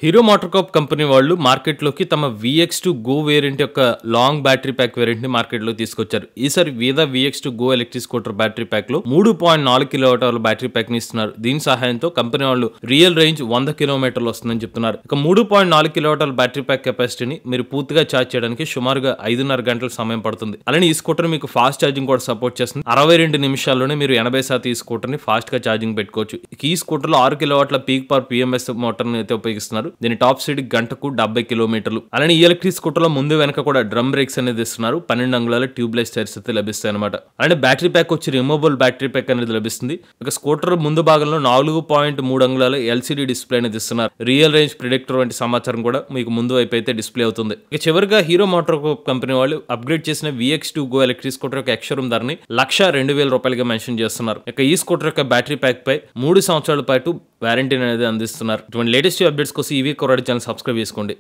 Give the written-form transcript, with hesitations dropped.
Hero MotoCorp company వాళ్ళు మార్కెట్‌లోకి తమ వీఎక్స్2 గో వేరియంట్ యొక్క లాంగ్ బ్యాటరీ ప్యాక్ వేరియంట్‌ని మార్కెట్‌లోకి తీసుకొచ్చారు. ఈసారి Vida VX two go electric scooter battery ప్యాక్‌లో 3.4 కిలోవాట్ అవర్ బ్యాటరీ ప్యాక్‌ని ఇస్తున్నారు. దీని సహాయంతో కంపెనీ వాళ్ళు రియల్ రేంజ్ 100 కిలోమీటర్లు వస్తుందని చెప్తున్నారు. ఇక 3.4 కిలోవాట్ అవర్ బ్యాటరీ ప్యాక్ కెపాసిటీని మీరు పూర్తిగా ఛార్జ్ చేయడానికి సుమారుగా 5.5 గంటల సమయం పడుతుంది. అలానే ఈ స్కూటర్ మీకు ఫాస్ట్ ఛార్జింగ్ కూడా సపోర్ట్ చేస్తుంది. 62 నిమిషాల్లోనే మీరు 80% ఈ స్కూటర్‌ని ఫాస్ట్‌గా ఛార్జింగ్ పెట్టుకోవచ్చు. ఈ స్కూటర్‌లో 6 కిలోవాట్ల పీక్ పవర్ పీఎంఎస్ మోటార్‌ని అయితే ఉపయోగిస్తున్నారు. దీని టాప్ స్పీడ్ గంటకు 70 కిలోమీటర్లు. అలానే ఈ ఎలక్ట్రిక్ స్కూటర్ లో ముందు వెనక కూడా డ్రమ్ బ్రేక్స్ అనేది ఇస్తున్నారు. 12 అంగుళాల ట్యూబ్లెస్ టైర్స్ అయితే లభిస్తాయి అనమాట. అలానే బ్యాటరీ ప్యాక్ వచ్చి రిమూవబుల్ బ్యాటరీ ప్యాక్ అనేది లభిస్తుంది. ఇక స్కూటర్ ముందు భాగంలో 4.3 అంగుళాల ఎల్సిడి డిస్ప్లే అనేది ఇస్తున్నారు. రియల్ రేంజ్ ప్రిడిక్టర్ వంటి సమాచారం కూడా మీకు ముందు వైపు అయితే డిస్ప్లే అవుతుంది. ఇక చివరిగా హీరో మోటార్ కంపెనీ వాళ్ళు అప్గ్రేడ్ చేసిన VX2 గో ఎలక్ట్రిక్ స్కూటర్ యొక్క ఎక్స్‌షోరూమ్ ధరని 1,02,000 రూపాయలుగా మెన్షన్ చేస్తున్నారు. ఇక ఈ స్కూటర్ యొక్క బ్యాటరీ ప్యాక్ పై 3 సంవత్సరాల పాటు వారంటీ అనేది అందిస్తున్నారు. ఇటువంటి లేటెస్ట్ అప్డేట్స్ కోసం ఈవీ కొరాడి ఛానల్ సబ్స్క్రైబ్ చేసుకోండి.